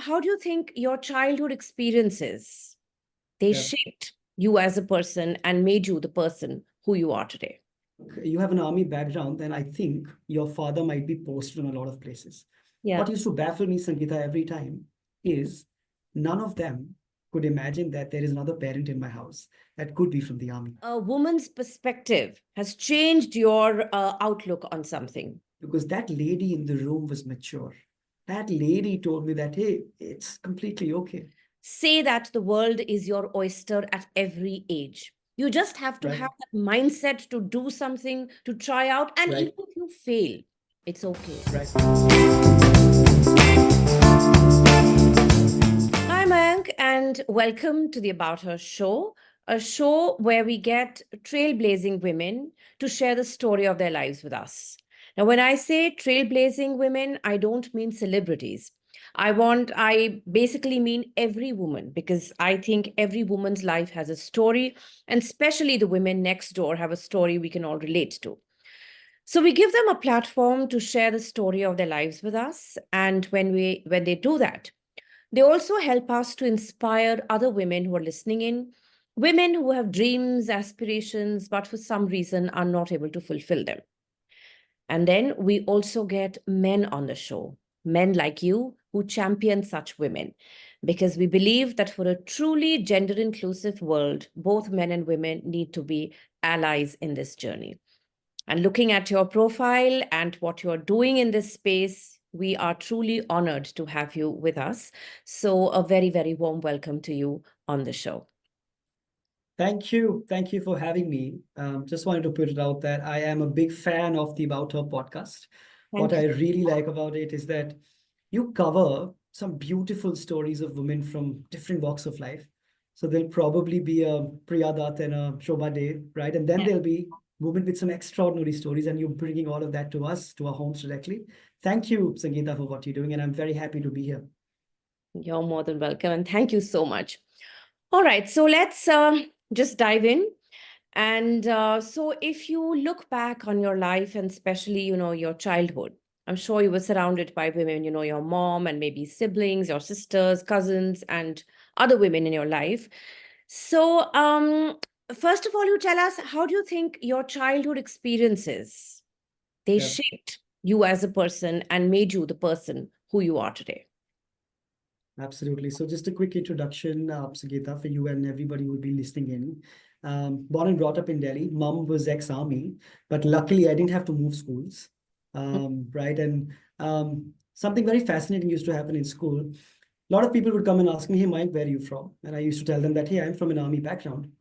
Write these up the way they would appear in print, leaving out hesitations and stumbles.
how do you think your childhood experiences, they Yeah. shaped you as a person and made you the person who you are today? You have an army background, and I think your father might be posted in a lot of places. Yeah. What used to baffle me, Sangeeta, every time is none of them could imagine that there is another parent in my house that could be from the army. A woman's perspective has changed your outlook on something. Because that lady in the room was mature. That lady told me that, hey, it's completely okay. Say that the world is your oyster at every age. You just have to Right. have that mindset to do something, to try out. And Right. even if you fail, it's okay. Right. Hi, Mayank, and welcome to the About Her show, a show where we get trailblazing women to share the story of their lives with us. Now, when I say trailblazing women, I don't mean celebrities. I basically mean every woman, because I think every woman's life has a story, and especially the women next door have a story we can all relate to. So we give them a platform to share the story of their lives with us. And when they do that, they also help us to inspire other women who are listening in, women who have dreams, aspirations, but for some reason are not able to fulfill them. And then we also get men on the show, men like you who champion such women, because we believe that for a truly gender inclusive world, both men and women need to be allies in this journey. And looking at your profile and what you're doing in this space, we are truly honored to have you with us. So, a very, very warm welcome to you on the show. Thank you. Thank you for having me. Just wanted to put it out that I am a big fan of the About Her podcast. What I really like about it is that you cover some beautiful stories of women from different walks of life. So there'll probably be a Priya Dutt and a Shobha Day, right? And then there'll be women with some extraordinary stories, and you're bringing all of that to us, to our homes directly. Thank you, Sangeeta, for what you're doing, and I'm very happy to be here. You're more than welcome, and thank you so much. All right, so let's just dive in. And so if you look back on your life, and especially, your childhood, I'm sure you were surrounded by women, your mom and maybe siblings, your sisters, cousins, and other women in your life. So first of all, you tell us, how do you think your childhood experiences, they Yeah. shaped you as a person and made you the person who you are today? Absolutely. So just a quick introduction, Sangeeta, for you and everybody who will be listening in. Born and brought up in Delhi. Mom was ex-army, but luckily I didn't have to move schools. Right. And something very fascinating used to happen in school. A lot of people would come and ask me, hey, Mike, where are you from? And I used to tell them that, hey, I'm from an army background.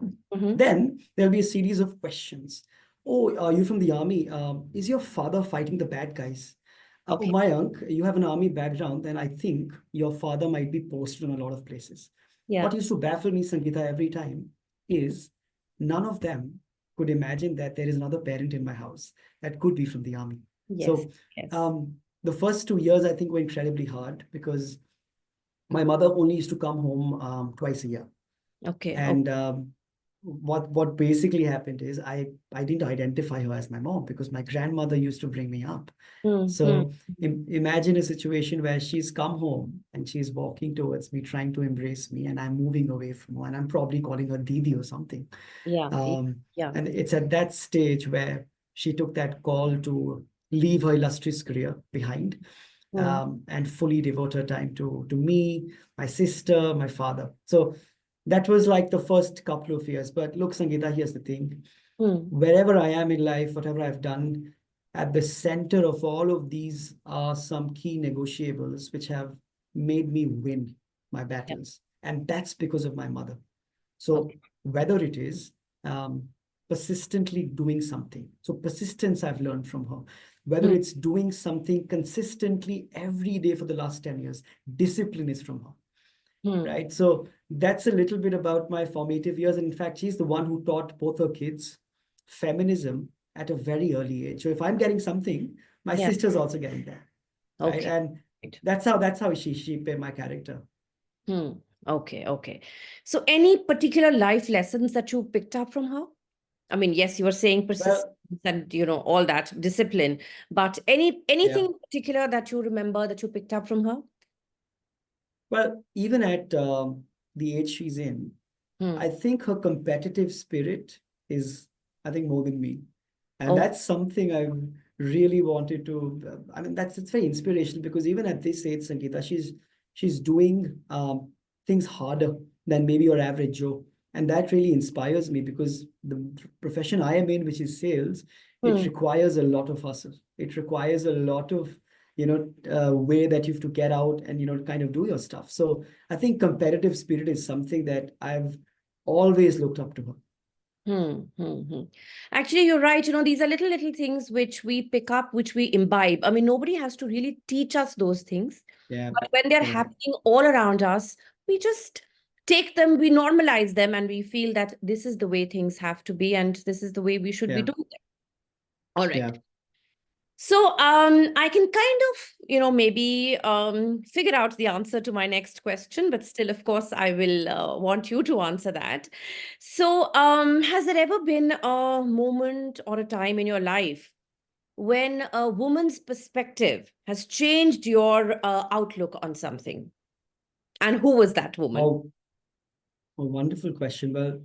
Then there'll be a series of questions. Oh, are you from the army? Is your father fighting the bad guys? Okay. Mayank, you have an army background, and I think your father might be posted in a lot of places. Yeah. What used to baffle me, Sangeeta, every time is none of them could imagine that there is another parent in my house that could be from the army. Yes. So Yes. the first 2 years, I think, were incredibly hard because my mother only used to come home twice a year. Okay. And what basically happened is I didn't identify her as my mom because my grandmother used to bring me up. So imagine a situation where she's come home and she's walking towards me, trying to embrace me, and I'm moving away from her, and I'm probably calling her Didi or something. Yeah. And it's at that stage where she took that call to leave her illustrious career behind, and fully devote her time to me, my sister, my father. So that was like the first couple of years. But look, Sangeeta, here's the thing. Wherever I am in life, whatever I've done, at the center of all of these are some key negotiables which have made me win my battles. And that's because of my mother. So whether it is persistently doing something, so persistence I've learned from her, whether it's doing something consistently every day for the last 10 years, discipline is from her. Right. So that's a little bit about my formative years. And in fact, she's the one who taught both her kids feminism at a very early age. So if I'm getting something, my sister's also getting that. Right. And that's how she shaped my character. Okay. So any particular life lessons that you picked up from her? I mean, yes, you were saying persistence and, all that discipline, but anything in particular that you remember that you picked up from her? Well, even at the age she's in, Hmm. I think her competitive spirit is, I think, more than me. And Oh. that's something I've really wanted to, I mean, that's it's very inspirational because even at this age, Sangeeta, she's doing things harder than maybe your average Joe. And that really inspires me because the profession I am in, which is sales, it Hmm. requires a lot of hustle. It requires a lot of, way that you have to get out and, kind of do your stuff. So I think competitive spirit is something that I've always looked up to her. Actually, you're right. These are little things which we pick up, which we imbibe. I mean, nobody has to really teach us those things. Yeah, But when they're correct. happening all around us, we just take them, we normalize them, and we feel that this is the way things have to be, and this is the way we should be Yeah, doing them. All yeah. right. So I can kind of, maybe figure out the answer to my next question, but still, of course, I will want you to answer that. So has there ever been a moment or a time in your life when a woman's perspective has changed your outlook on something? And who was that woman? Oh, a wonderful question. Well,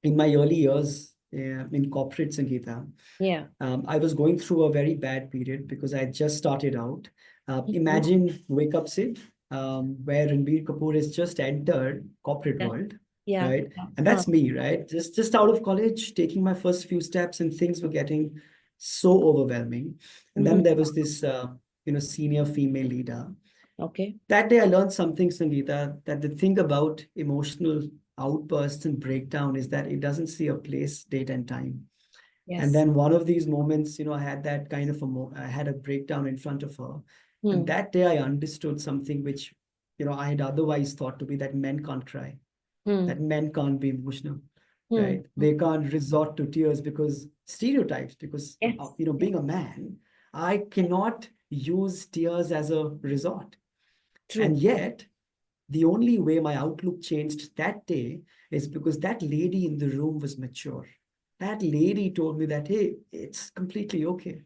in my early years in corporate, Sangeeta, Yeah. I was going through a very bad period because I had just started out. Mhm. Imagine Wake Up Sid, where Ranbir Kapoor has just entered corporate Yeah. world, Yeah. right? Yeah. And Huh. that's me, right? Just out of college, taking my first few steps, and things were getting so overwhelming. And then Mhm. there was this, senior female leader. Okay. That day, I learned something, Sangeeta, that the thing about emotional outbursts and breakdown is that it doesn't see a place, date, and time. And Yes. then one of these moments, I had that kind of I had a breakdown in front of her. And Hmm. that day I understood something which, I had otherwise thought to be that men can't cry, that Hmm. men can't be emotional, Hmm. right? Hmm. They can't resort to tears because stereotypes, because, Yes. Yeah. being a man, I cannot use tears as a resort. And True. yet, the only way my outlook changed that day is because that lady in the room was mature. That lady told me that, hey, it's completely okay.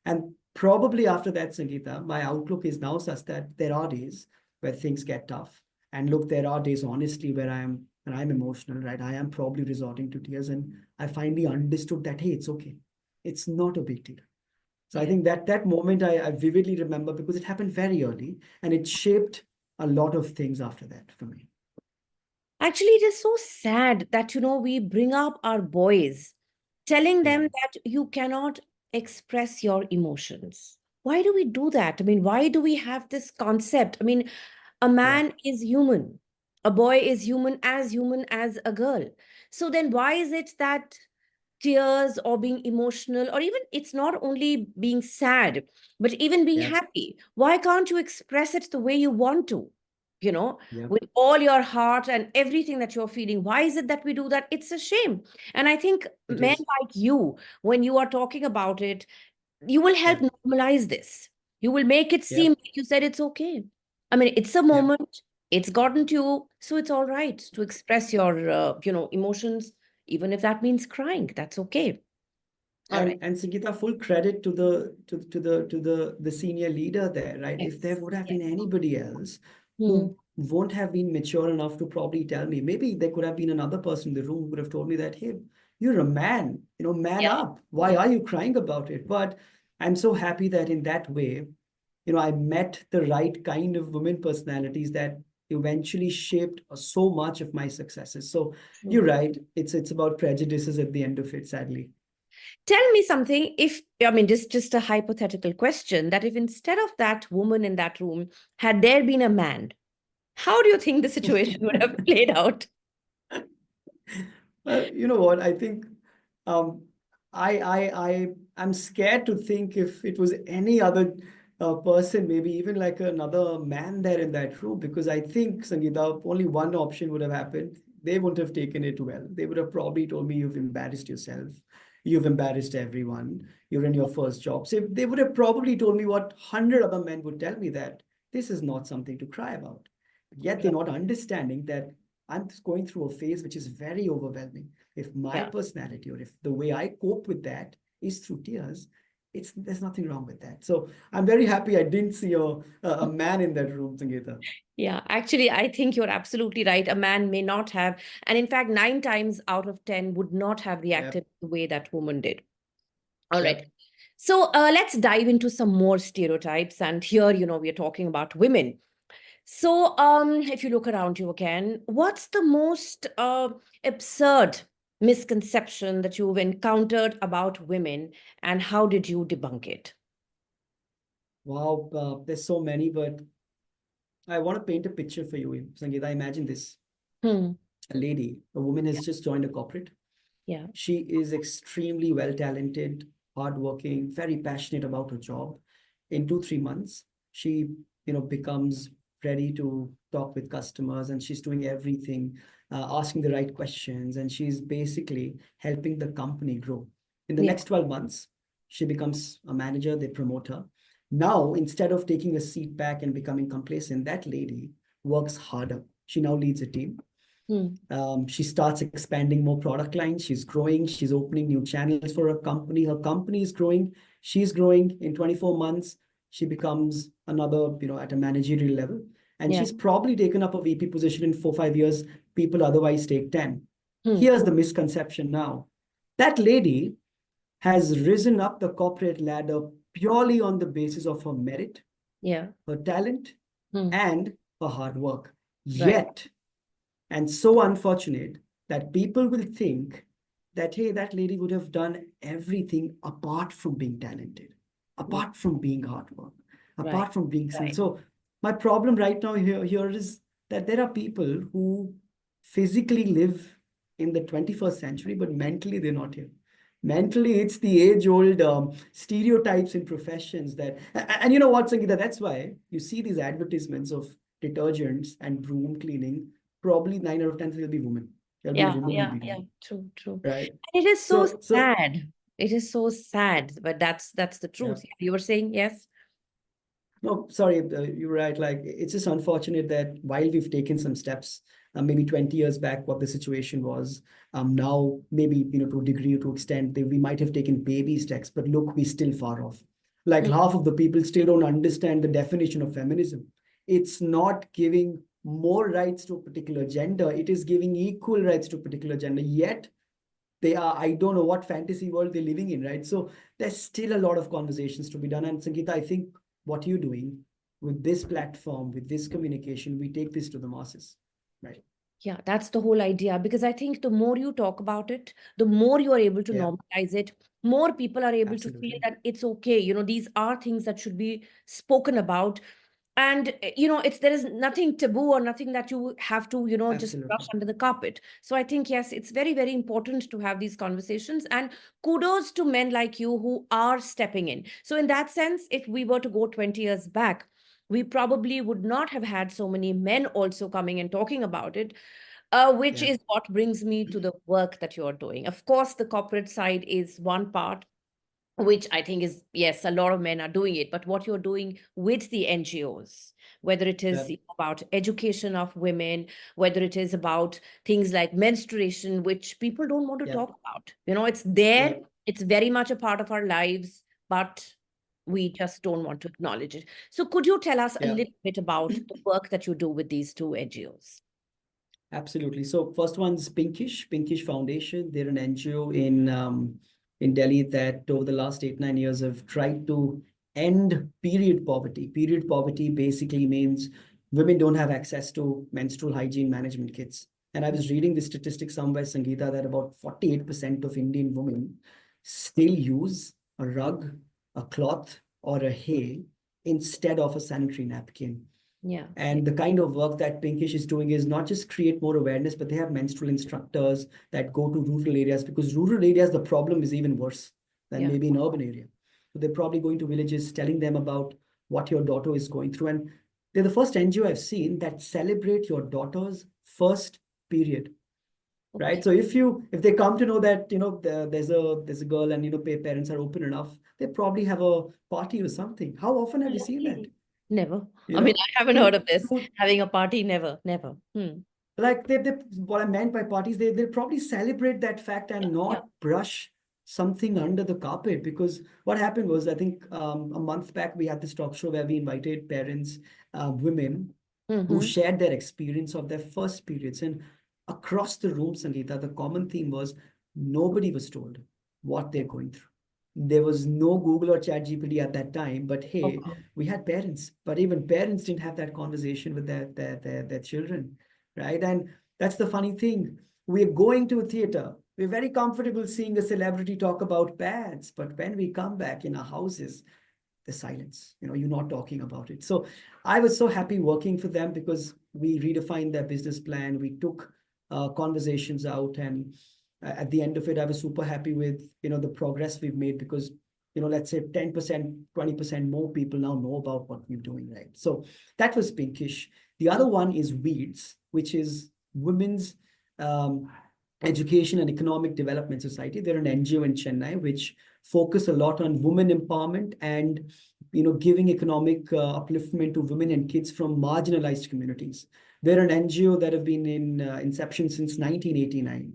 And probably after that, Sangeeta, my outlook is now such that there are days where things get tough. And look, there are days, honestly, when I'm emotional, right? I am probably resorting to tears. And I finally understood that, hey, it's okay. It's not a big deal. So I Yes. think that moment I vividly remember because it happened very early and it shaped a lot of things after that for me. Actually, it is so sad that, we bring up our boys, telling Yeah, them that you cannot express your emotions. Why do we do that? I mean, why do we have this concept? I mean, a yeah, man is human, a boy is human as a girl. So then why is it that tears or being emotional, or even it's not only being sad, but even being yeah, happy, why can't you express it the way you want to, you know yeah. with all your heart and everything that you're feeling? Why is it that we do that? It's a shame. And I think It men is. like you, when you are talking about it, you will help Yeah, normalize this. You will make it yeah, seem like you said it's okay. I mean, it's a yeah. moment, it's gotten to you, so it's all right to express your emotions, even if that means crying. That's okay. All right. And Sangeeta, full credit to the senior leader there, right? If there Yes. would have Yes. been anybody else Hmm. who won't have been mature enough to probably tell me, maybe there could have been another person in the room who would have told me that, hey, you're a man, man Yeah. up. Why are you crying about it? But I'm so happy that in that way, I met the right kind of women personalities that eventually shaped so much of my successes. So you're True. right. It's about prejudices at the end of it, sadly. Tell me something. If I mean, just a hypothetical question, that if instead of that woman in that room, had there been a man, how do you think the situation would have played out? Well, you know what? I think um, I'm scared to think if it was any other person, maybe even like another man there in that room, because I think, Sangeeta, only one option would have happened. They wouldn't have taken it well. They would have probably told me, you've embarrassed yourself. You've embarrassed everyone. You're in your first job. So they would have probably told me what 100 other men would tell me, that this is not something to cry about. Yet they're Yeah. not understanding that I'm going through a phase which is very overwhelming. If my Yeah. personality or if the way I cope with that is through tears, there's nothing wrong with that. So I'm very happy I didn't see a man in that room, Sangeeta. Yeah, actually, I think you're absolutely right. A man may not have, and in fact, 9 times out of 10 would not have Yep. reacted the way that woman did. All right. Yep. So let's dive into some more stereotypes. And here, we are talking about women. So if you look around you again, what's the most absurd misconception that you've encountered about women, and how did you debunk it? Wow, there's so many, but I want to paint a picture for you, Sangeeta. Imagine this. Hmm. A woman Yeah. has just joined a corporate. Yeah. She is extremely well talented, hardworking, very passionate about her job. In 2, 3 months, she, becomes ready to talk with customers, and she's doing everything, asking the right questions, and she's basically helping the company grow. In the Yeah. next 12 months, she becomes a manager, they promote her. Now, instead of taking a seat back and becoming complacent, that lady works harder. She now leads a team. Hmm. She starts expanding more product lines. She's growing. She's opening new channels for her company. Her company is growing. She's growing. In 24 months, she becomes another, at a managerial level. And Yeah. she's probably taken up a VP position in 4, 5 years. People otherwise take 10. Hmm. Here's the misconception now. That lady has risen up the corporate ladder purely on the basis of her merit, Yeah. her talent, Hmm. and her hard work. Right. Yet, and so unfortunate that people will think that, hey, that lady would have done everything apart from being talented, Yeah. apart from being hard work, Right. apart from being seen. Right. So my problem right now here is that there are people who physically live in the 21st century, but mentally they're not here. Mentally, it's the age-old stereotypes in professions and you know what, Sangeeta, that's why you see these advertisements of detergents and broom cleaning. Probably 9 out of 10 will be women. There'll be a Yeah. woman who'll Yeah. be Yeah. doing True. True. it, right? And it is so So sad. It is so sad, but that's the yeah. truth. You were saying yes. No, sorry, you're right. Like, it's just unfortunate that while we've taken some steps, maybe 20 years back, what the situation was, now maybe, to a degree or to extent, we might have taken baby steps, but look, we're still far off. Like, Mm. half of the people still don't understand the definition of feminism. It's not giving more rights to a particular gender. It is giving equal rights to a particular gender. Yet I don't know what fantasy world they're living in, right? So there's still a lot of conversations to be done. And Sangeeta, I think what you're doing with this platform, with this communication, we take this to the masses, right? Yeah, that's the whole idea. Because I think the more you talk about it, the more you are able to Yeah, normalize it, more people are able to feel absolutely. that it's okay. These are things that should be spoken about. And it's there is nothing taboo or nothing that you have to just brush Absolutely. under the carpet. So I think, yes, it's very, very important to have these conversations, and kudos to men like you who are stepping in. So in that sense, if we were to go 20 years back, we probably would not have had so many men also coming and talking about it, which Yeah, is what brings me to the work that you're doing. Of course, the corporate side is one part, which I think is, yes, a lot of men are doing it, but what you're doing with the NGOs, whether it yeah, is about education of women, whether it is about things like menstruation, which people don't want to yeah, talk about. It's there, yeah, it's very much a part of our lives, but we just don't want to acknowledge it. So could you tell us a yeah. little bit about the work that you do with these two NGOs? Absolutely. So first one's Pinkish Foundation. They're an NGO in Delhi that over the last 8, 9 years have tried to end period poverty. Period poverty basically means women don't have access to menstrual hygiene management kits. And I was reading the statistics somewhere, Sangeeta, that about 48% of Indian women still use a rug, a cloth, or a hay instead of a sanitary napkin. Yeah. Yeah. And the kind of work that Pinkish is doing is not just create more awareness, but they have menstrual instructors that go to rural areas, because rural areas, the problem is even worse than Yeah. maybe in urban area. So they're probably going to villages, telling them about what your daughter is going through. And they're the first NGO I've seen that celebrate your daughter's first period. Right. Okay. So if they come to know that, there's a girl and, parents are open enough, they probably have a party or something. How often have you seen that? Okay. Never. You I mean, know, I haven't heard to of this. to Having a party, never, never. Hmm. like what I meant by parties, they'll probably celebrate that fact Yeah. and Yeah. not brush something under the carpet. Because what happened was, I think a month back, we had this talk show where we invited parents, women, who shared their experience of their first periods. And across the room, Sangeeta, the common theme was nobody was told what they're going through. There was no Google or Chat GPT at that time, but hey, Okay. we had parents, but even parents didn't have that conversation with their children, right? And that's the funny thing. We're going to a theater. We're very comfortable seeing a celebrity talk about pads, but when we come back in our houses, the silence. You're not talking about it. So I was so happy working for them because we redefined their business plan. We took conversations out, and at the end of it, I was super happy with the progress we've made, because let's say 10%, 20% more people now know about what we're doing, right? So that was Pinkish. The other one is Weeds, which is Women's Education and Economic Development Society. They're an NGO in Chennai, which focus a lot on women empowerment and giving economic upliftment to women and kids from marginalized communities. They're an NGO that have been in inception since 1989.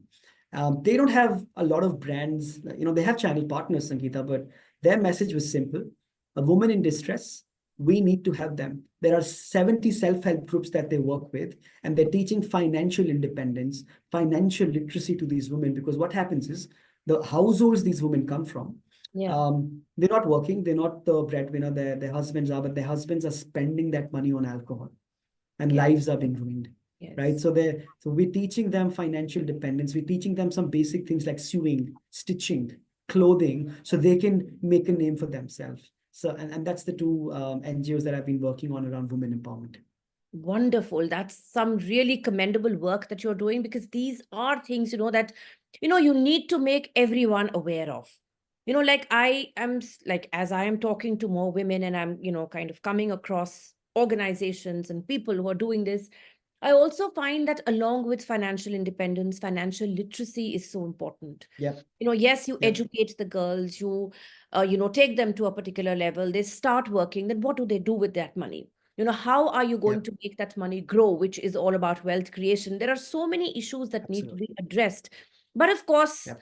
They don't have a lot of brands. They have channel partners, Sangeeta, but their message was simple: a woman in distress, we need to help them. There are 70 self-help groups that they work with, and they're teaching financial independence, financial literacy to these women. Because what happens is, the households these women come from, Yeah. they're not working, they're not the breadwinner, their husbands are, but their husbands are spending that money on alcohol, and Yeah. lives are being ruined. Right. Yes. So we're teaching them financial independence. We're teaching them some basic things like sewing, stitching, clothing, so they can make a name for themselves. So, and that's the two NGOs that I've been working on around women empowerment. Wonderful. That's some really commendable work that you're doing, because these are things, that, you need to make everyone aware of. Like I am, like, as I am talking to more women and I'm, kind of coming across organizations and people who are doing this, I also find that along with financial independence, financial literacy is so important. Yep. Yes, you Yep. educate the girls, you, take them to a particular level, they start working, then what do they do with that money? How are you going Yep. to make that money grow, which is all about wealth creation? There are so many issues that need to Absolutely. be addressed. But of course, Yep.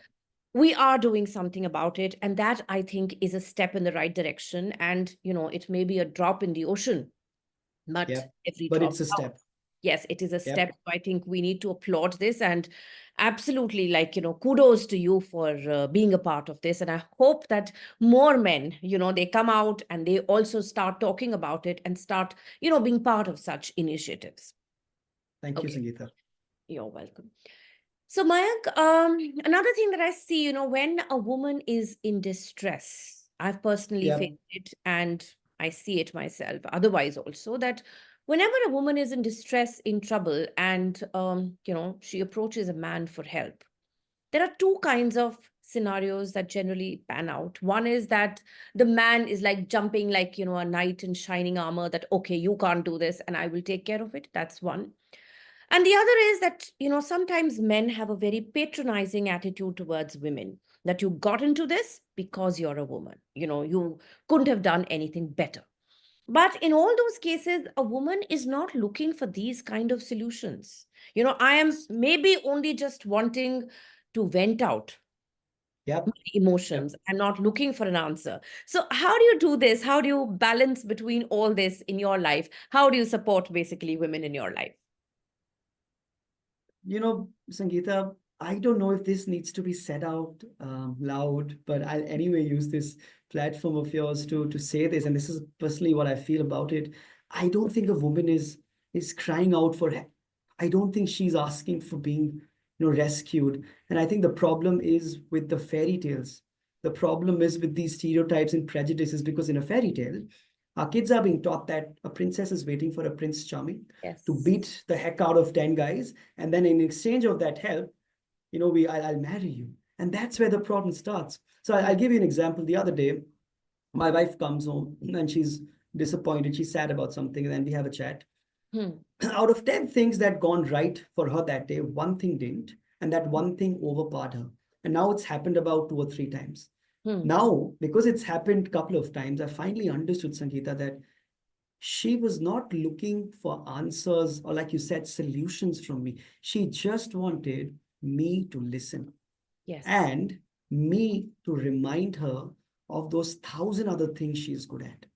we are doing something about it. And that, I think, is a step in the right direction. And, it may be a drop in the ocean, but Yep. every But drop it's a counts. step. Yes, it is a Yep. step. I think we need to applaud this, and absolutely, like, kudos to you for being a part of this. And I hope that more men, they come out and they also start talking about it and start, being part of such initiatives. Thank you, Okay, Sangeeta. you're welcome. So, Mayank, another thing that I see, when a woman is in distress, I've personally Yep. faced it and I see it myself. Otherwise, also, that whenever a woman is in distress, in trouble, and she approaches a man for help, there are two kinds of scenarios that generally pan out. One is that the man is like jumping like, a knight in shining armor, that, okay, you can't do this and I will take care of it. That's one. And the other is that, sometimes men have a very patronizing attitude towards women, that you got into this because you're a woman. You couldn't have done anything better. But in all those cases, a woman is not looking for these kind of solutions. I am maybe only just wanting to vent out Yep. my Yep. emotions. I'm not looking for an answer. So, how do you do this? How do you balance between all this in your life? How do you support basically women in your life? Sangeeta, I don't know if this needs to be said out loud, but I'll anyway use this platform of yours to say this. And this is personally what I feel about it. I don't think a woman is crying out for help. I don't think she's asking for being, rescued. And I think the problem is with the fairy tales. The problem is with these stereotypes and prejudices, because in a fairy tale, our kids are being taught that a princess is waiting for a prince charming to Yes. beat the heck out of 10 guys. And then in exchange of that help, I'll marry you. And that's where the problem starts. So I'll give you an example. The other day, my wife comes home and she's disappointed. She's sad about something. And then we have a chat. Hmm. Out of 10 things that gone right for her that day, one thing didn't. And that one thing overpowered her. And now it's happened about 2 or 3 times. Hmm. Now, because it's happened a couple of times, I finally understood, Sangeeta, that she was not looking for answers or, like you said, solutions from me. She just wanted me to listen. Yes. And me to remind her of those 1,000 other things she's good at.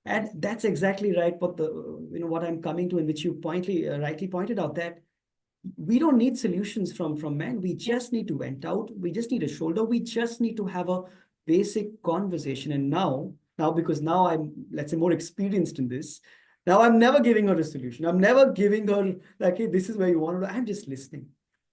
And that's exactly right. What I'm coming to, in which you rightly pointed out, that we don't need solutions from men. We just need to vent out. We just need a shoulder. We just need to have a basic conversation. And now because now I'm, let's say, more experienced in this, now I'm never giving her a solution. I'm never giving her like, hey, this is where you want to go. I'm just listening.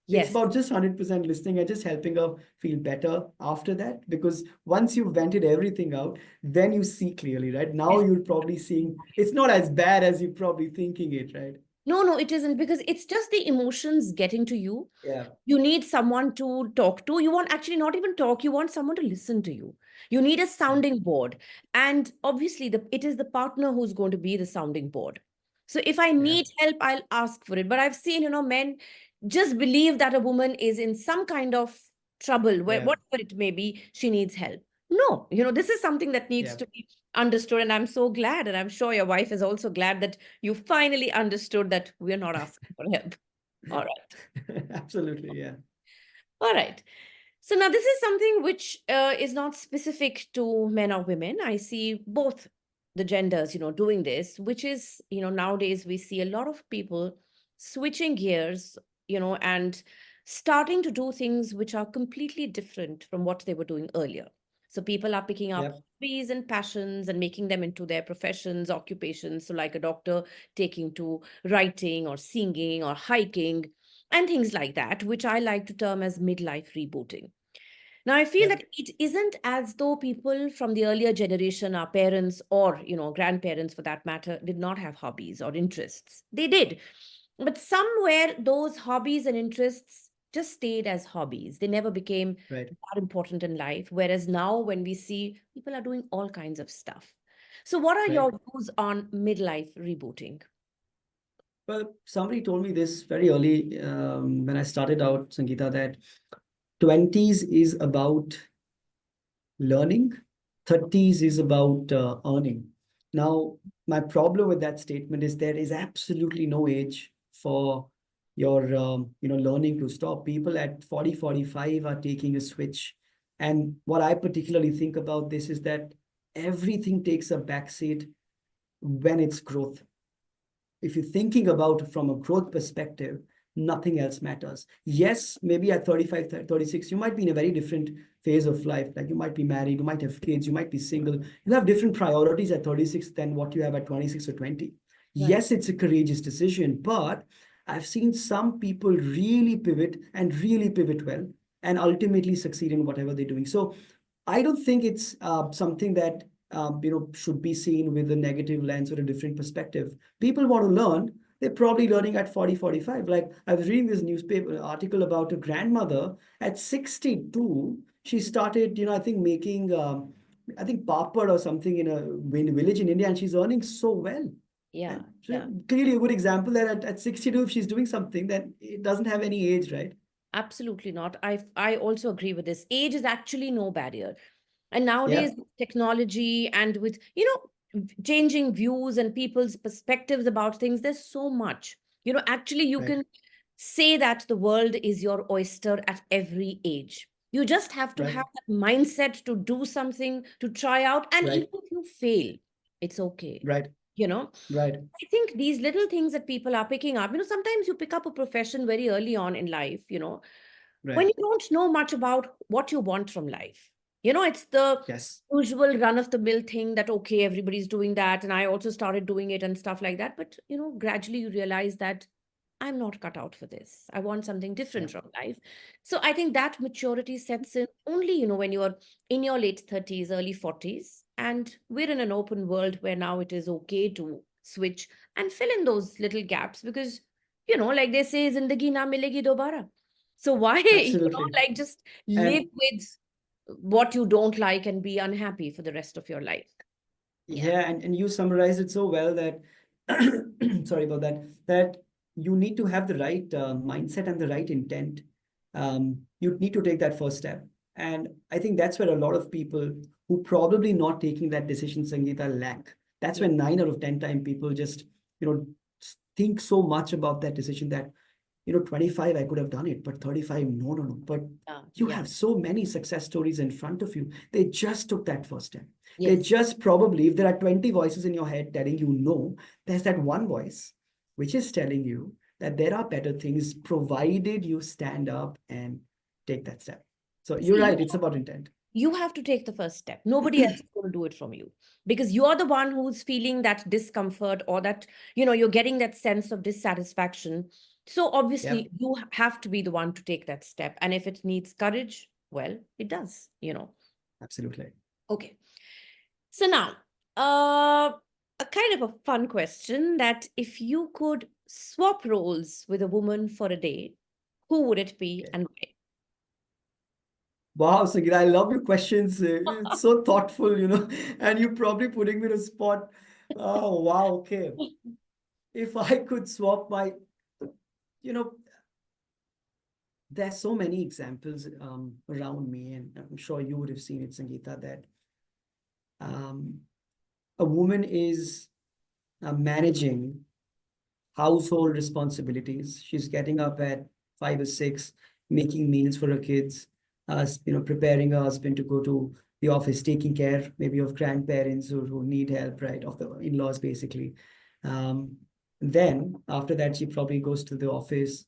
It's Yes. about just 100% listening and just helping her feel better after that. Because once you've vented everything out, then you see clearly, right? Now you're probably seeing it's not as bad as you're probably thinking it, right? No, it isn't, because it's just the emotions getting to you. Yeah. You need someone to talk to. You want actually not even talk, you want someone to listen to you. You need a sounding board. And obviously, it is the partner who's going to be the sounding board. So if I Yeah. need help, I'll ask for it. But I've seen, men just believe that a woman is in some kind of trouble, where Yeah. whatever it may be, she needs help. No, this is something that needs Yeah. to be understood. And I'm so glad, and I'm sure your wife is also glad, that you finally understood that we're not asking for help. All right. Absolutely. Yeah. All right. So now this is something which is not specific to men or women. I see both the genders, doing this, which is, nowadays we see a lot of people switching gears, and starting to do things which are completely different from what they were doing earlier. So people are picking up Yep. hobbies and passions and making them into their professions, occupations. So like a doctor taking to writing or singing or hiking and things like that, which I like to term as midlife rebooting. Now, I feel Yep. that it isn't as though people from the earlier generation, our parents or, grandparents for that matter, did not have hobbies or interests. They did. But somewhere those hobbies and interests just stayed as hobbies. They never became Right. that important in life. Whereas now, when we see people are doing all kinds of stuff. So, what are Right. your views on midlife rebooting? Well, somebody told me this very early when I started out, Sangeeta, that 20s is about learning, 30s is about earning. Now, my problem with that statement is there is absolutely no age for your learning to stop. People at 40, 45 are taking a switch. And what I particularly think about this is that everything takes a backseat when it's growth. If you're thinking about from a growth perspective, nothing else matters. Yes, maybe at 35, 36, you might be in a very different phase of life. Like you might be married, you might have kids, you might be single. You have different priorities at 36 than what you have at 26 or 20. Right. Yes, it's a courageous decision, but I've seen some people really pivot and really pivot well and ultimately succeed in whatever they're doing. So I don't think it's something that should be seen with a negative lens or a different perspective. People want to learn. They're probably learning at 40, 45. Like I was reading this newspaper article about a grandmother at 62. She started, I think making, I think papad or something in a village in India, and she's earning so well. Yeah. And so Yeah. clearly a good example that at 62, if she's doing something, then it doesn't have any age, right? Absolutely not. I also agree with this. Age is actually no barrier. And Yeah, nowadays, with technology and with, changing views and people's perspectives about things, there's so much. Actually, you right, can say that the world is your oyster at every age. You just have to right, have that mindset to do something, to try out. And even right, if you fail, it's okay. right, You know, right, I think these little things that people are picking up, sometimes you pick up a profession very early on in life, when right. you don't know much about what you want from life. It's the Yes. usual run of the mill thing that, okay, everybody's doing that. And I also started doing it and stuff like that. But, gradually you realize that I'm not cut out for this. I want something Yeah. different from life. So I think that maturity sets in only, when you're in your late 30s, early 40s. And we're in an open world where now it is okay to switch and fill in those little gaps because, like they say, Zindagi na milegi dobara. So why, Absolutely. like just live And with what you don't like and be unhappy for the rest of your life. Yeah. yeah, and you summarized it so well that sorry about that, that you need to have the right mindset and the right intent. You need to take that first step. And I think that's where a lot of people who probably not taking that decision, Sangeeta, lack. That's Yeah. when 9 out of 10 time people just, think so much about that decision that 25, I could have done it, but 35, no, no, no. But you Yeah. have so many success stories in front of you. They just took that first step. They Yes. just probably, if there are 20 voices in your head telling you no, there's that one voice which is telling you that there are better things, provided you stand up and take that step. So you're See, right, it's about intent. you have to take the first step. Nobody else is going to do it from you, because you're the one who's feeling that discomfort, or that, you're getting that sense of dissatisfaction. So obviously Yep, you have to be the one to take that step. And if it needs courage, well, it does. absolutely. Okay. So now, a kind of a fun question, that if you could swap roles with a woman for a day, who would it be Okay. and why? Wow, Sangeeta, I love your questions. It's so thoughtful, and you're probably putting me in a spot. Oh, wow, okay. If I could swap you know, there's so many examples around me, and I'm sure you would have seen it, Sangeeta, that um, a woman is managing household responsibilities. She's getting up at 5 or 6, making meals for her kids, preparing her husband to go to the office, taking care maybe of grandparents who need help, right, of the in-laws basically. Um, then after that, she probably goes to the office,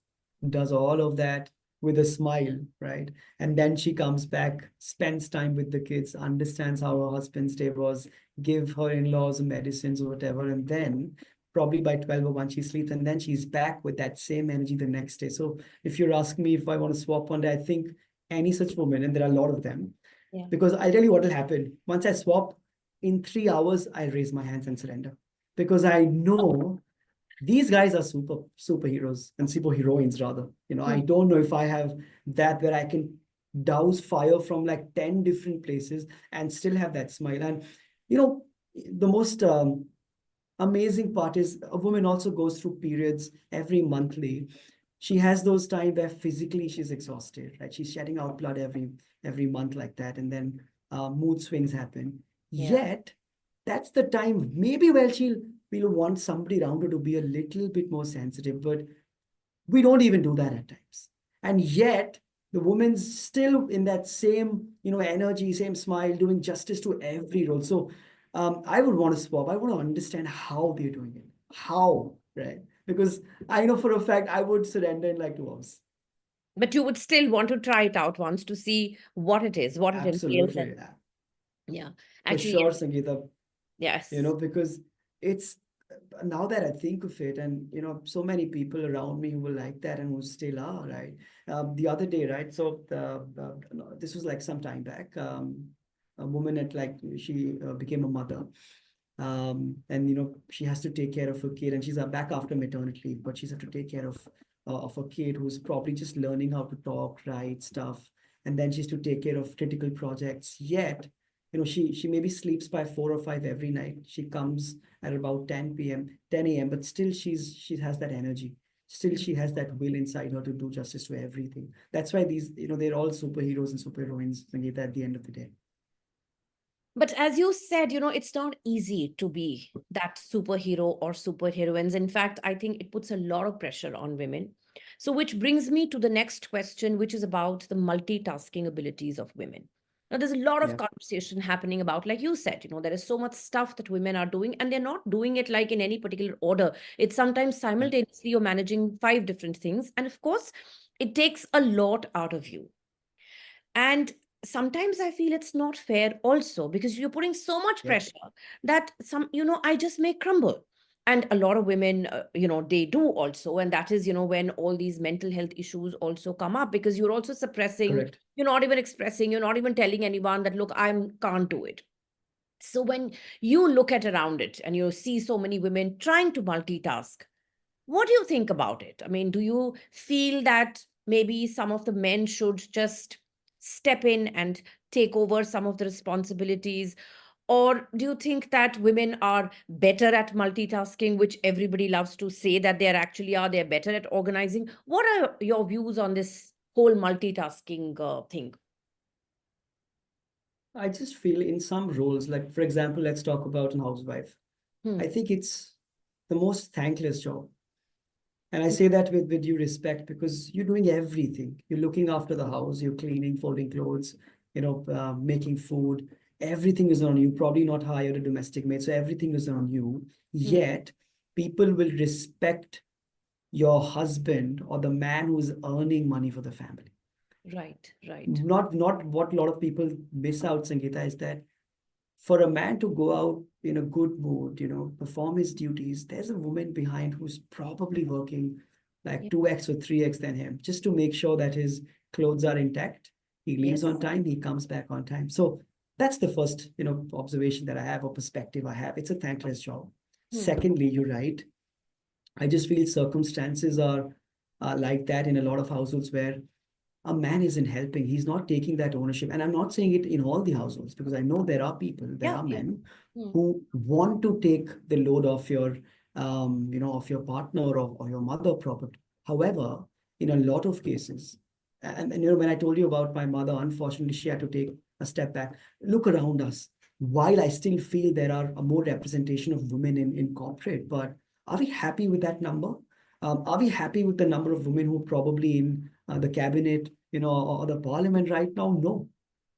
does all of that with a smile, right? And then she comes back, spends time with the kids, understands how her husband's day was, give her in-laws medicines or whatever, and then probably by 12 or 1 she sleeps, and then she's back with that same energy the next day. So if you're asking me if I want to swap one day, I think any such woman, and there are a lot of them, Yeah. because I'll tell you what will happen. Once I swap, in 3 hours, I raise my hands and surrender, because I know these guys are superheroes and superheroines rather. I Hmm. don't know if I have that where I can douse fire from like 10 different places and still have that smile. And you know, the most amazing part is a woman also goes through periods every monthly. She has those times where physically she's exhausted, right? She's shedding out blood every month like that, and then mood swings happen. Yeah. Yet that's the time maybe where will want somebody around her to be a little bit more sensitive, but we don't even do that at times. And yet the woman's still in that same energy, same smile, doing justice to every role. So I would want to swap. I want to understand how they're doing it, how, right? Because I know for a fact I would surrender in like 2 hours. But you would still want to try it out once to see what it is, what it entails. And Absolutely, yeah, for actually, sure, yes. Sangeeta. Yes. Because it's now that I think of it, and so many people around me who were like that and who still are, right? The other day, right? So no, this was like some time back. A woman at like she became a mother, and she has to take care of her kid, and she's back after maternity leave, but she's have to take care of a kid who's probably just learning how to talk, write stuff, and then she's to take care of critical projects. Yet she maybe sleeps by 4 or 5 every night. She comes at about 10 p.m., 10 a.m., but still she has that energy. Still she has that will inside her to do justice to everything. That's why these, they're all superheroes and superheroines, Sangeeta, at the end of the day. But as you said, it's not easy to be that superhero or superheroines. In fact, I think it puts a lot of pressure on women. So, which brings me to the next question, which is about the multitasking abilities of women. Now, there's a lot of Yeah, conversation happening about, like you said, there is so much stuff that women are doing, and they're not doing it like in any particular order. It's sometimes yeah, simultaneously you're managing 5 different things. And of course, it takes a lot out of you. And sometimes I feel it's not fair also, because you're putting so much yeah, pressure that I just may crumble. And a lot of women, they do also. And that is, when all these mental health issues also come up, because you're also suppressing, correct. you're not even expressing, you're not even telling anyone that, look, I can't do it. So when you look at around it and you see so many women trying to multitask, what do you think about it? I mean, do you feel that maybe some of the men should just step in and take over some of the responsibilities? Or do you think that women are better at multitasking, which everybody loves to say that they actually are? They're better at organizing. What are your views on this whole multitasking thing? I just feel in some roles, like for example, let's talk about an housewife. Hmm. I think it's the most thankless job. And I say that with due respect, because you're doing everything. You're looking after the house, you're cleaning, folding clothes, making food. Everything is on you. Probably not hired a domestic maid, so everything is on you. Yet, people will respect your husband or the man who's earning money for the family. Right, right. Not what a lot of people miss out, Sangeeta, is that for a man to go out in a good mood, perform his duties, there's a woman behind who's probably working like Yeah. 2x or 3x than him, just to make sure that his clothes are intact. He leaves Yes. on time, he comes back on time. So that's the first, observation that I have, or perspective I have. It's a thankless job. Secondly, you're right. I just feel circumstances are like that in a lot of households where a man isn't helping. He's not taking that ownership. And I'm not saying it in all the households, because I know there are people, there Yeah, are yeah. men who want to take the load off of your partner, or your mother probably. However, in a lot of cases, and when I told you about my mother, unfortunately, she had to take a step back. Look around us. While I still feel there are a more representation of women in corporate, but are we happy with that number? Are we happy with the number of women who are probably in the cabinet, or the parliament right now? No,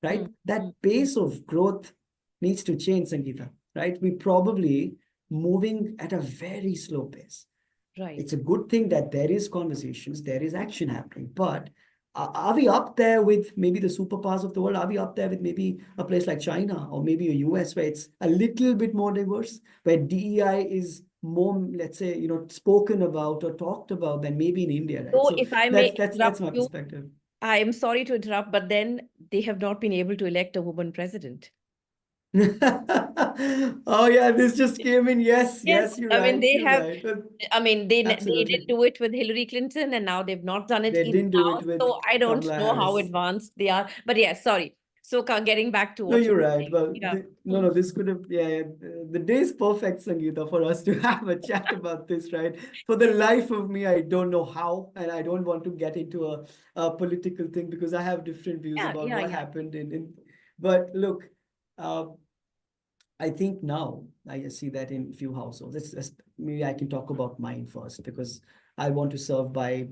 right? That pace of growth needs to change, Sangeeta, right? We probably moving at a very slow pace. Right. It's a good thing that there is conversations, there is action happening, but are we up there with maybe the superpowers of the world? Are we up there with maybe a place like China, or maybe a US, where it's a little bit more diverse, where DEI is more, let's say, spoken about or talked about than maybe in India, right? So So if I may that's interrupt my you, perspective. I am sorry to interrupt, but then they have not been able to elect a woman president. Oh yeah, this just came in. Yes, Yes, yes, you're I mean right. they You're have. right. I mean they did Absolutely. do it with Hillary Clinton, and now they've not done it They even didn't do now. it with So I don't Kamala know how Harris. advanced they are. But yeah, sorry. So getting back to No, what you you're were right. saying. Well, Yeah. no, this could have, yeah. The day is perfect, Sangeeta, for us to have a chat about this, right? For the life of me, I don't know how, and I don't want to get into a political thing, because I have different views Yeah, about yeah, what yeah. happened but look, uh, I think now I see that in few households. Maybe I can talk about mine first, because I want to serve by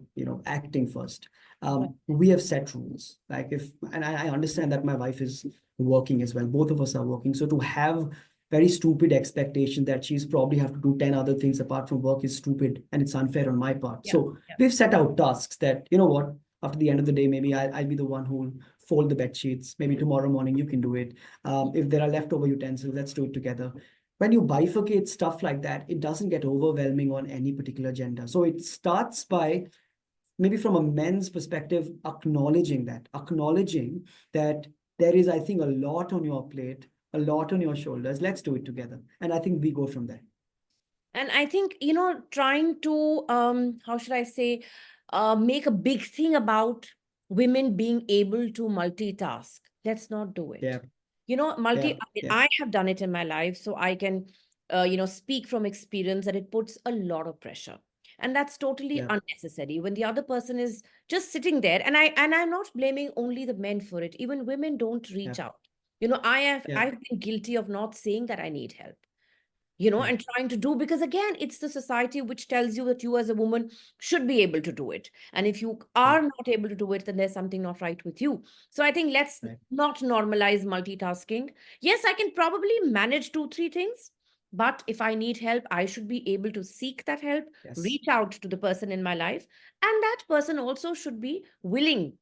acting first. Right. We have set rules. Like, and I understand that my wife is working as well. Both of us are working. So to have very stupid expectation that she's probably have to do 10 other things apart from work is stupid, and it's unfair on my part. Yeah, So yeah. we've set out tasks that, you know what, after the end of the day, maybe I'll be the one who'll fold the bed sheets. Maybe tomorrow morning you can do it. If there are leftover utensils, let's do it together. When you bifurcate stuff like that, it doesn't get overwhelming on any particular gender. So it starts by, maybe from a men's perspective, acknowledging that there is, I think, a lot on your plate, a lot on your shoulders. Let's do it together. And I think we go from there. And I think, trying to, how should I say, make a big thing about women being able to multitask. Let's not do it. Yeah, Multi, yeah, I mean, yeah, I have done it in my life, so I can, speak from experience that it puts a lot of pressure. And that's totally yeah, unnecessary when the other person is just sitting there. And I'm not blaming only the men for it. Even women don't yeah, reach out. I've yeah, I've been guilty of not saying that I need help, yeah, and trying to do, because again, it's the society which tells you that you as a woman should be able to do it. And if you yeah, are not able to do it, then there's something not right with you. So I think let's right. not normalize multitasking. Yes, I can probably manage two, three things, but if I need help, I should be able to seek that help, Yes, reach out to the person in my life. And that person also should be willing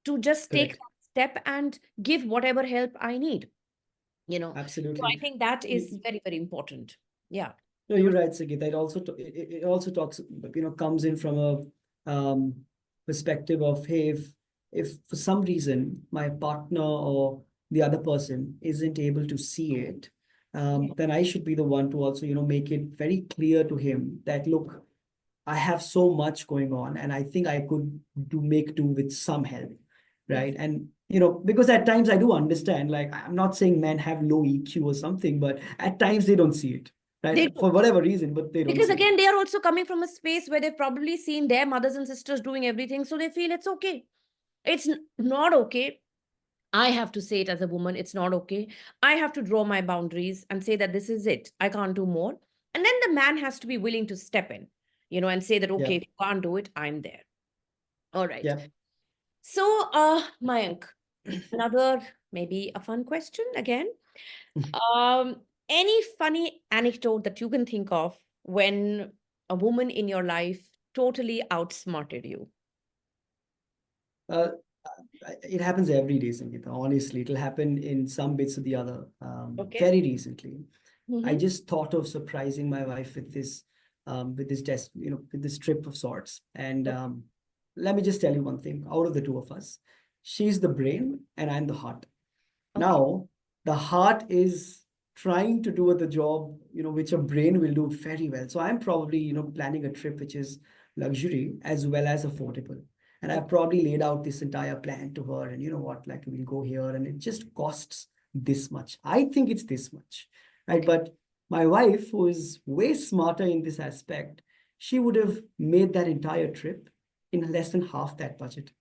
to just take correct. that step and give whatever help I need. So I Absolutely. think that is very, very important. Yeah. No, You you're were. right, Sangeeta. It also talks, comes in from a um, perspective of, hey, if for some reason my partner or the other person isn't able to see it, Yeah. then I should be the one to also, make it very clear to him that, look, I have so much going on, and I think I could make do with some help, Yes. right? And because at times I do understand, like, I'm not saying men have low EQ or something, but at times they don't see it, They right? do. For whatever reason, but they don't Because see it. again, they are also coming from a space where they've probably seen their mothers and sisters doing everything. So they feel it's okay. It's not okay. I have to say it as a woman, it's not okay. I have to draw my boundaries and say that this is it. I can't do more. And then the man has to be willing to step in. and say that, Yeah. okay, if you can't do it, I'm there. All right. Yeah. So, Mayank, another maybe a fun question again. Any funny anecdote that you can think of when a woman in your life totally outsmarted you? Uh, it happens every day, Sangeeta. Honestly, it'll happen in some bits or the other. Okay. Very recently, I Mm-hmm. just thought of surprising my wife with this test, with this trip of sorts. And let me just tell you one thing. Out of the two of us, she's the brain and I'm the heart. Okay. Now, the heart is trying to do the job, which a brain will do very well. So I'm probably, planning a trip which is luxury as well as affordable. And I've probably laid out this entire plan to her, and you know what, like we'll go here, and it just costs this much. I think it's this much, right? Okay. But my wife, who is way smarter in this aspect, she would have made that entire trip in less than half that budget.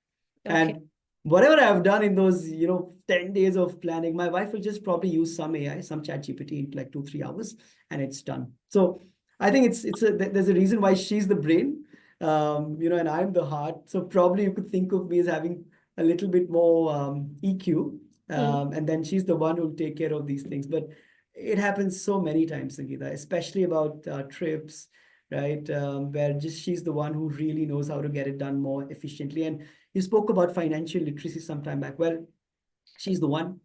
Okay. And whatever I've done in those, 10 days of planning, my wife will just probably use some AI, some chat GPT in like 2, 3 hours, and it's done. So I think there's a reason why she's the brain, and I'm the heart. So probably you could think of me as having a little bit more EQ. Mm. And then she's the one who'll take care of these things. But it happens so many times, Sangeeta, especially about trips, right? Where just she's the one who really knows how to get it done more efficiently. And you spoke about financial literacy some time back. Well, she's the one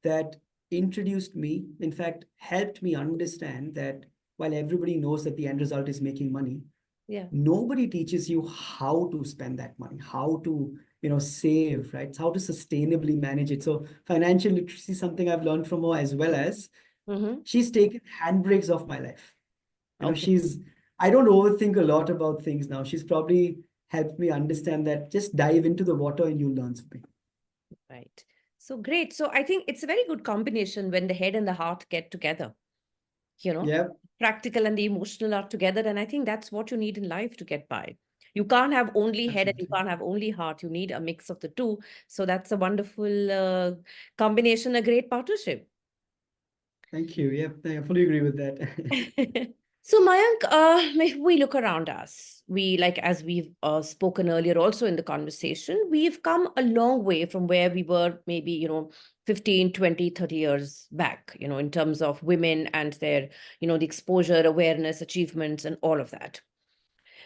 that introduced me, in fact, helped me understand that while everybody knows that the end result is making money, Yeah. nobody teaches you how to spend that money, how to, save, right? How to sustainably manage it. So financial literacy is something I've learned from her, as well as Mm-hmm. she's taken handbrakes off my life. Okay. I don't overthink a lot about things now. She's probably helped me understand that just dive into the water and you'll learn something. Right. So great. So I think it's a very good combination when the head and the heart get together, you know, Yeah, practical and the emotional are together. And I think that's what you need in life to get by. You can't have only head and you absolutely. can't have only heart. You need a mix of the two. So that's a wonderful combination, a great partnership. Thank you. Yeah, I fully agree with that. So, Mayank, if we look around us, as we've spoken earlier also in the conversation, we've come a long way from where we were maybe, 15, 20, 30 years back, in terms of women and their, the exposure, awareness, achievements, and all of that.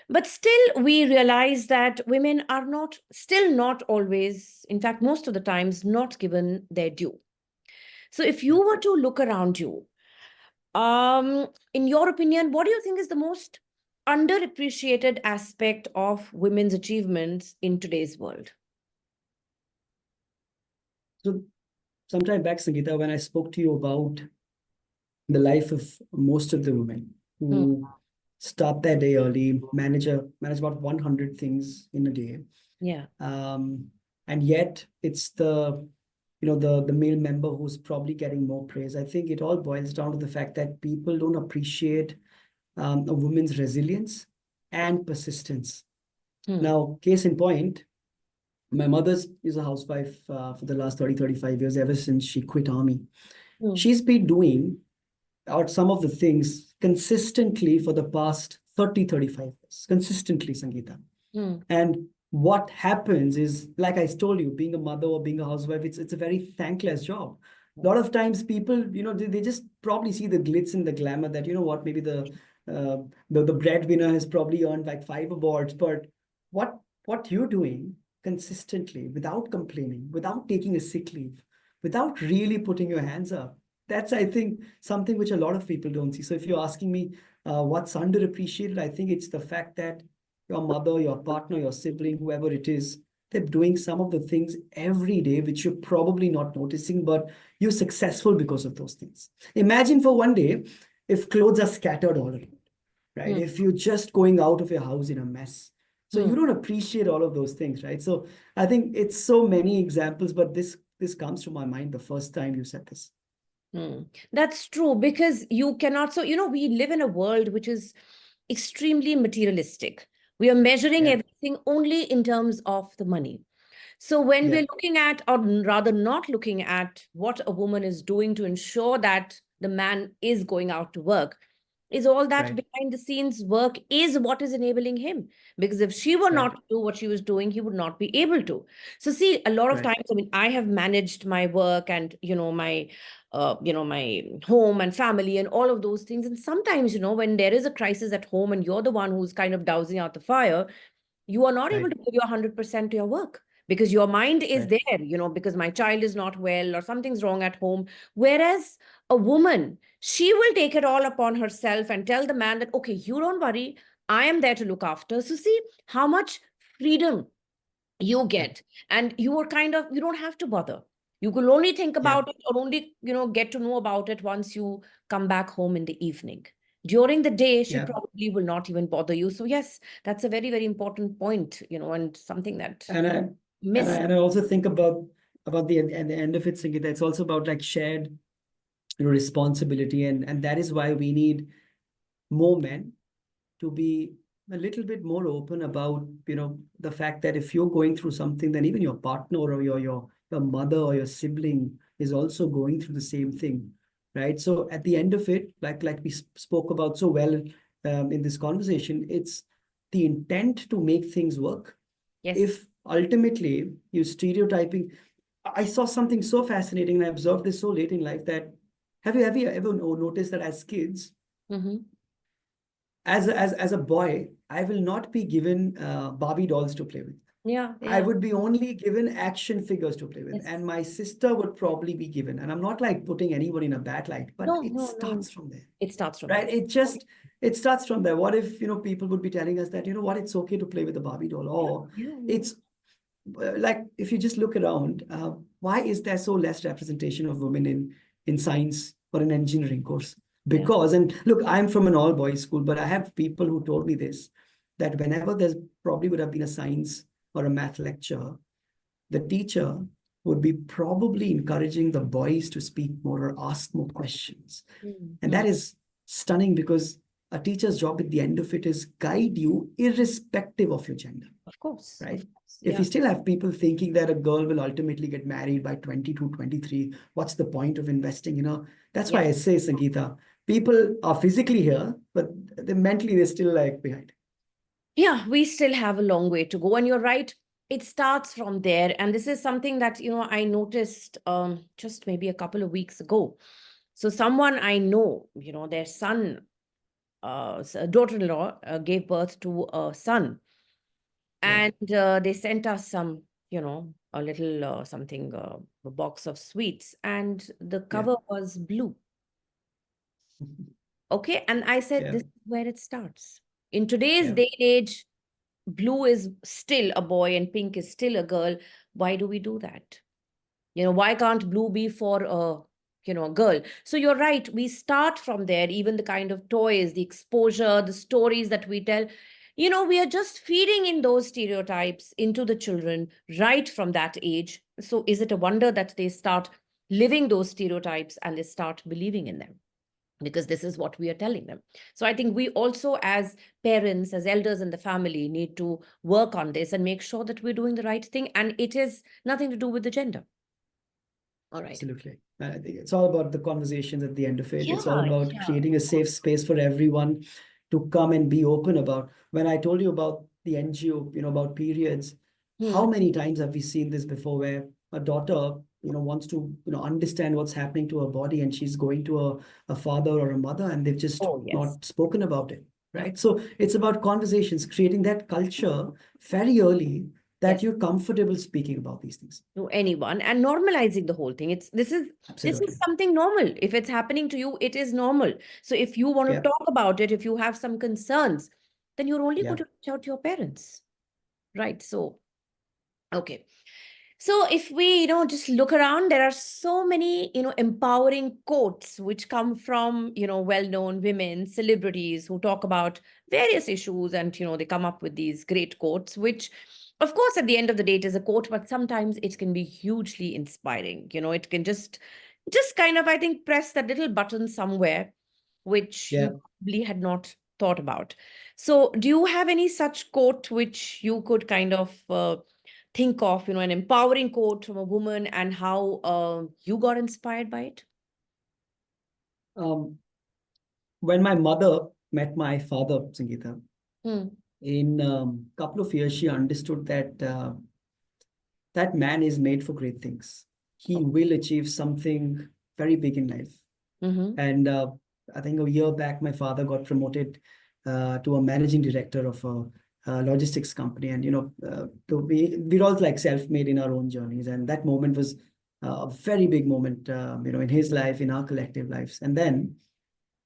But still, we realize that women are still not always, in fact, most of the times, not given their due. So, if you were to look around you, in your opinion, what do you think is the most underappreciated aspect of women's achievements in today's world? So sometime back, Sangeeta, when I spoke to you about the life of most of the women Hmm. who start their day early, manage about 100 things in a day, Yeah. and yet it's the male member who's probably getting more praise. I think it all boils down to the fact that people don't appreciate a woman's resilience and persistence. Hmm. Now, case in point, my mother is a housewife for the last 35 years, ever since she quit army. Hmm. She's been doing out some of the things consistently for the past 30, 35 years, consistently, Sangeeta. Hmm. And what happens is, like I told you, being a mother or being a housewife, it's a very thankless job. A lot of times people, they just probably see the glitz and the glamour that, what, maybe the breadwinner has probably earned like 5 awards, but what you're doing consistently without complaining, without taking a sick leave, without really putting your hands up, that's, I think, something which a lot of people don't see. So if you're asking me what's underappreciated, I think it's the fact that your mother, your partner, your sibling, whoever it is, they're doing some of the things every day which you're probably not noticing, but you're successful because of those things. Imagine for one day if clothes are scattered all around, right? Hmm. If you're just going out of your house in a mess. So Hmm. you don't appreciate all of those things, right? So I think it's so many examples, but this comes to my mind the first time you said this. Hmm. That's true because you cannot. So, we live in a world which is extremely materialistic. We are measuring Yeah, everything only in terms of the money. So when yeah, we're looking at, or rather not looking at what a woman is doing to ensure that the man is going out to work, is all that Right. behind the scenes work is what is enabling him. Because if she were Right. not to do what she was doing, he would not be able to. So see, a lot of Right. times, I mean, I have managed my work and, my home and family and all of those things. And sometimes, when there is a crisis at home and you're the one who's kind of dousing out the fire, you are not able Right. to give your 100% to your work because your mind is Right. there, because my child is not well or something's wrong at home. Whereas a woman, she will take it all upon herself and tell the man that, okay, you don't worry, I am there to look after. So see how much freedom you Yeah. get, and you don't have to bother. You will only think Yeah. about it or only, get to know about it once you come back home in the evening. During the day, she Yeah. probably will not even bother you. So yes, that's a very, very important point, and something that And I and I miss. and I also think about the end of it, Sangeeta. It's also about like shared, responsibility, and that is why we need more men to be a little bit more open about, the fact that if you're going through something, then even your partner or your mother or your sibling is also going through the same thing, right? So at the end of it, like we spoke about so well, in this conversation, it's the intent to make things work. Yes. If ultimately you stereotyping, I saw something so fascinating, and I observed this so late in life, that have you ever noticed that as kids, Mm-hmm. as a boy, I will not be given Barbie dolls to play with. Yeah, I yeah. would be only given action figures to play with, Yes. and my sister would probably be given. And I'm not like putting anyone in a bad light, but No, it no, no. starts from there, It starts from right? there. It starts from there. What if, people would be telling us that, what, it's okay to play with a Barbie doll, Yeah, or yeah, yeah. it's like, if you just look around, why is there so less representation of women in science or in engineering course? Yeah. Because, and look, I'm from an all boys school, but I have people who told me this, that whenever there's probably would have been a science or a math lecture, the teacher would be probably encouraging the boys to speak more or ask more questions. And Mm-hmm. that is stunning, because a teacher's job at the end of it is guide you irrespective of your gender, Of course. Of right? course. If you Yeah. still have people thinking that a girl will ultimately get married by 22, 23, what's the point of investing? That's why Yeah. I say, Sangeeta, people are physically here, but they're still like behind. Yeah, we still have a long way to go. And you're right, it starts from there. And this is something that, I noticed just maybe a couple of weeks ago. So someone I know, their son, daughter-in-law gave birth to a son. Yeah. And they sent us some, a little something, a box of sweets. And the Yeah. cover was blue. Okay. And I said, Yeah. this is where it starts. In today's Yeah. day and age, blue is still a boy and pink is still a girl. Why do we do that? Why can't blue be for a girl? So you're right. We start from there, even the kind of toys, the exposure, the stories that we tell. We are just feeding in those stereotypes into the children right from that age. So is it a wonder that they start living those stereotypes and they start believing in them? Because this is what we are telling them. So I think we also, as parents, as elders in the family, need to work on this and make sure that we're doing the right thing. And it is nothing to do with the gender. All right. Absolutely. I think it's all about the conversations at the end of it. It's all Yeah, about yeah. creating a safe space for everyone to come and be open about. When I told you about the NGO, about periods, Hmm. how many times have we seen this before, where a daughter, wants to, understand what's happening to her body, and she's going to a father or a mother, and they've just Oh, yes. not spoken about it, Yeah. right? So it's about conversations, creating that culture very early, that Yes. you're comfortable speaking about these things. To anyone and normalizing the whole thing. This is Absolutely. something normal. If it's happening to you, it is normal. So if you want to Yeah. talk about it, if you have some concerns, then you're only Yeah. going to reach out to your parents. Right. So, okay. So if we, just look around, there are so many, empowering quotes which come from, well-known women, celebrities who talk about various issues, and, they come up with these great quotes, which, of course, at the end of the day, it is a quote, but sometimes it can be hugely inspiring. It can just kind of, I think, press that little button somewhere, which Yeah. you probably had not thought about. So do you have any such quote which you could kind of think of, an empowering quote from a woman, and how you got inspired by it? Um, when my mother met my father, Sangeeta, Hmm. in a couple of years, she understood that that man is made for great things. He Oh. will achieve something very big in life. Mm-hmm. And I think a year back, my father got promoted to a managing director of a logistics company. And, we're all like self-made in our own journeys. And that moment was a very big moment, in his life, in our collective lives. And then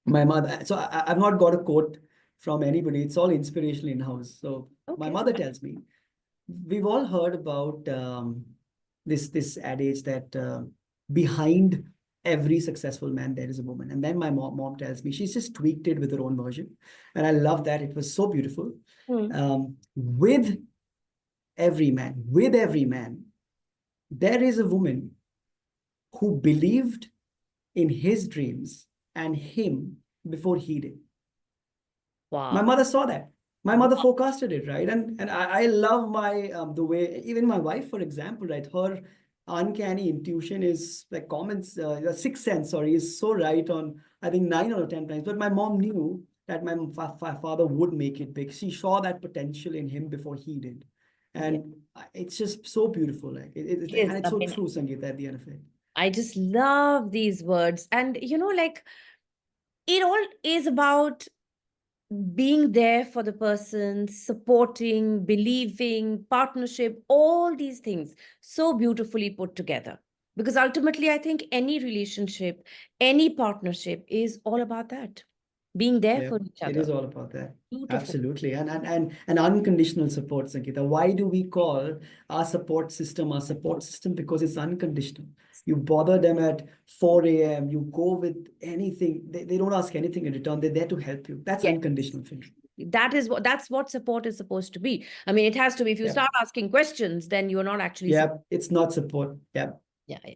my mother, so I've not got a quote from anybody. It's all inspirational in-house. So my Okay. mother tells me, we've all heard about this adage that behind every successful man there is a woman. And then my mom tells me she's just tweaked it with her own version, and I love that. It was so beautiful. Hmm. With every man, there is a woman who believed in his dreams and him before he did. My Wow. mother saw that. My mother Wow. forecasted it, right? And I love my the way, even my wife, for example, right? Her uncanny intuition is like comments, the sixth sense, sorry, is so right on, I think, 9 or 10 times. But my mom knew that my father would make it big. She saw that potential in him before he did. Yeah. And it's just so beautiful. Like It is. and it's I so mean, true, Sangeeta, at the end of it. I just love these words. And, like it all is about being there for the person, supporting, believing, partnership, all these things so beautifully put together. Because ultimately, I think any relationship, any partnership is all about that, being there Yeah, for each it other. is all about that. Beautiful. Absolutely. And unconditional support, Sangeeta. Why do we call our support system? Because it's unconditional. You bother them at 4 a.m., you go with anything. They don't ask anything in return. They're there to help you. That's Yes. unconditional for me. That's what support is supposed to be. I mean, it has to be. If you Yeah. start asking questions, then you're not actually Yeah. It's not support. Yeah. yeah, yeah.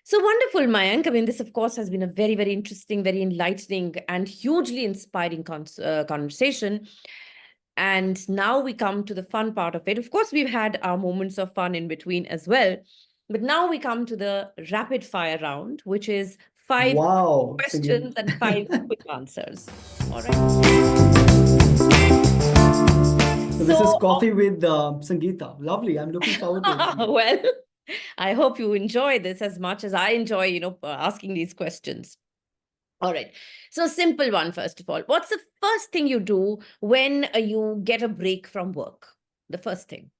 So wonderful, Mayank. I mean, this, of course, has been a very, very interesting, very enlightening, and hugely inspiring conversation. And now we come to the fun part of it. Of course, we've had our moments of fun in between as well. But now we come to the rapid fire round, which is 5 Wow, questions and 5 Sangeeta. quick answers. All right. So this is So, coffee with Sangeeta. Lovely. I'm looking forward to it, Sangeeta. well, I hope you enjoy this as much as I enjoy, asking these questions. All right. So, simple one, first of all. What's the first thing you do when you get a break from work? The first thing.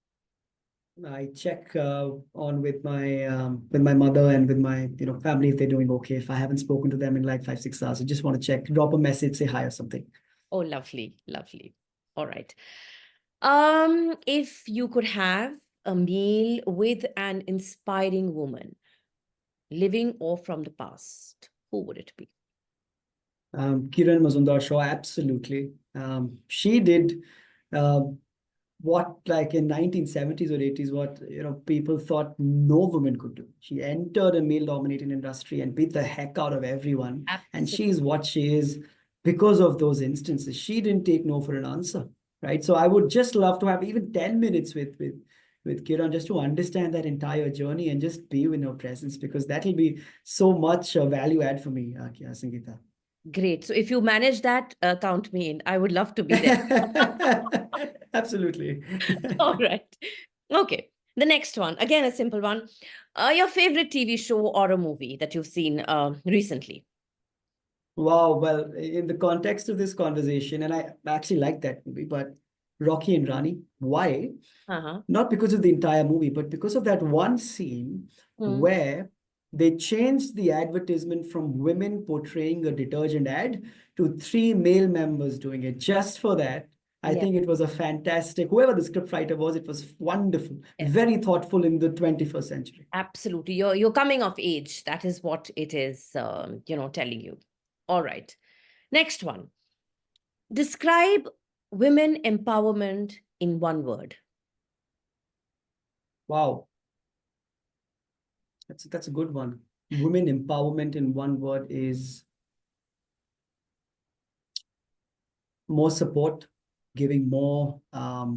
I check on with my mother and with my family if they're doing okay. If I haven't spoken to them in like 5 6 hours, I just want to check, drop a message, say hi or something. Oh, lovely, lovely. All right. If you could have a meal with an inspiring woman, living or from the past, who would it be? Kiran Mazumdar Shaw, absolutely. She did uh, what like in 1970s or 80s, what people thought no woman could do. She entered a male-dominated industry and beat the heck out of everyone. And Absolutely. she is what she is because of those instances. She didn't take no for an answer, right? So I would just love to have even 10 minutes with Kiran just to understand that entire journey and just be in her presence, because that'll be so much value add for me, Sangeeta. Great. So if you manage that, count me in. I would love to be there. Absolutely. All right. Okay. The next one, again, a simple one. Your favorite TV show or a movie that you've seen recently? Wow. Well, in the context of this conversation, and I actually like that movie, but Rocky and Rani, why? Uh-huh. Not because of the entire movie, but because of that one scene Hmm. where they changed the advertisement from women portraying a detergent ad to three male members doing it. Just for that, I Yeah. think it was a fantastic, whoever the script writer was, it was wonderful, Yes. very thoughtful in the 21st century. Absolutely. You're coming of age. That is what it is, telling you. All right. Next one. Describe women empowerment in one word. Wow. That's a good one. Women empowerment in one word is more support, giving more power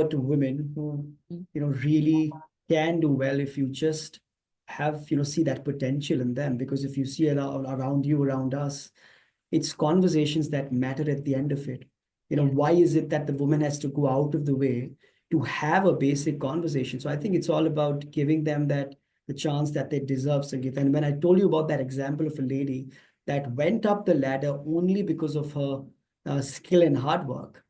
to women who Mm. really can do well if you just have, see that potential in them. Because if you see it around you, around us, it's conversations that matter at the end of it. Why is it that the woman has to go out of the way to have a basic conversation? So I think it's all about giving them the chance that they deserve, Sangeeta. And when I told you about that example of a lady that went up the ladder only because of her skill and hard work,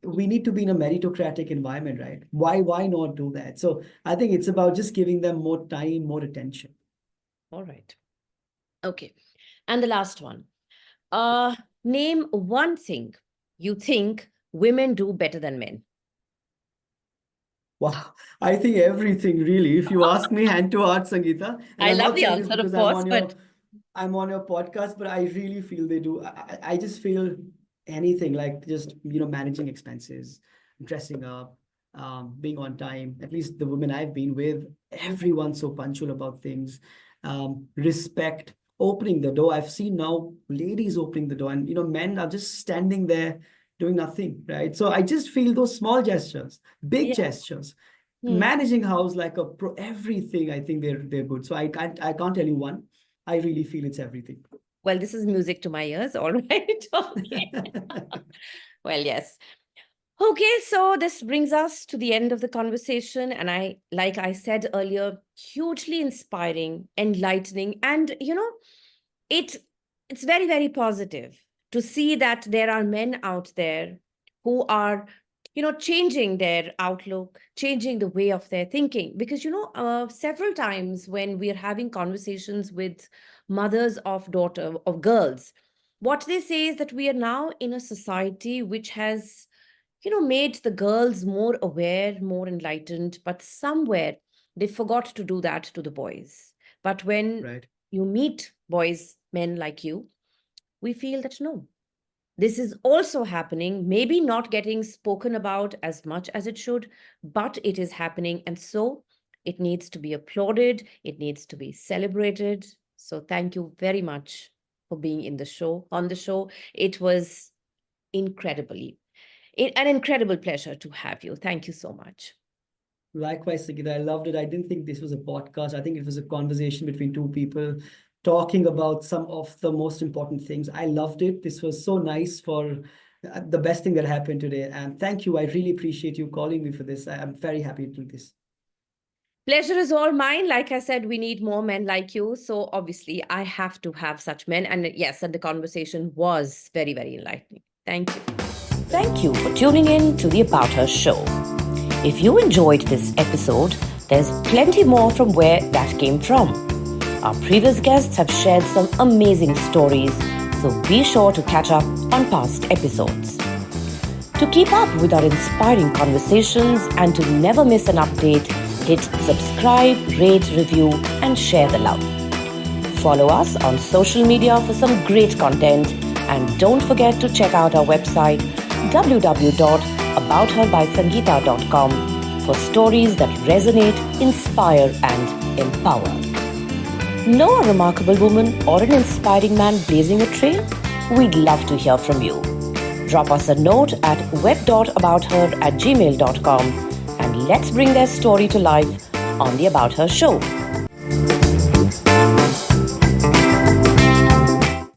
we need to be in a meritocratic environment, right? Why not do that? So I think it's about just giving them more time, more attention. All right. Okay. And the last one. Name one thing you think women do better than men. Wow, I think everything really. If you ask me, hand to heart, Sangeeta, and I I'm love not the saying this answer, of because course, but I'm on your podcast, but I really feel they do. I just feel anything like just managing expenses, dressing up, being on time. At least the women I've been with, everyone's so punctual about things. Respect, opening the door. I've seen now ladies opening the door, and men are just standing there doing nothing, right? So I just feel those small gestures, big yeah. gestures, managing house like a pro, everything. I think they're good. So I can't tell you one. I really feel it's everything. Well, this is music to my ears. All right. Okay. Well, yes. Okay, so this brings us to the end of the conversation. And like I said earlier, hugely inspiring, enlightening, and it's very, very positive to see that there are men out there who are changing their outlook, changing the way of their thinking. Because several times when we're having conversations with mothers of girls, what they say is that we are now in a society which has made the girls more aware, more enlightened, but somewhere they forgot to do that to the boys. But when Right. you meet boys, men like you, we feel that no, this is also happening, maybe not getting spoken about as much as it should, but it is happening. And so it needs to be applauded, it needs to be celebrated. So thank you very much for being on the show. It was an incredible pleasure to have you. Thank you so much. Likewise, Sangeeta, I loved it. I didn't think this was a podcast. I think it was a conversation between two people talking about some of the most important things. I loved it. This was so nice, for the best thing that happened today. And thank you. I really appreciate you calling me for this. I'm very happy to do this. Pleasure is all mine. Like I said, we need more men like you. So obviously, I have to have such men. And yes, and the conversation was very, very enlightening. Thank you. Thank you for tuning in to the About Her show. If you enjoyed this episode, there's plenty more from where that came from. Our previous guests have shared some amazing stories, so be sure to catch up on past episodes. To keep up with our inspiring conversations and to never miss an update, hit subscribe, rate, review, and share the love. Follow us on social media for some great content, and don't forget to check out our website www.aboutherbysangeeta.com for stories that resonate, inspire, and empower. Know a remarkable woman or an inspiring man blazing a trail? We'd love to hear from you. Drop us a note at web.abouther@gmail.com and let's bring their story to life on the About Her show.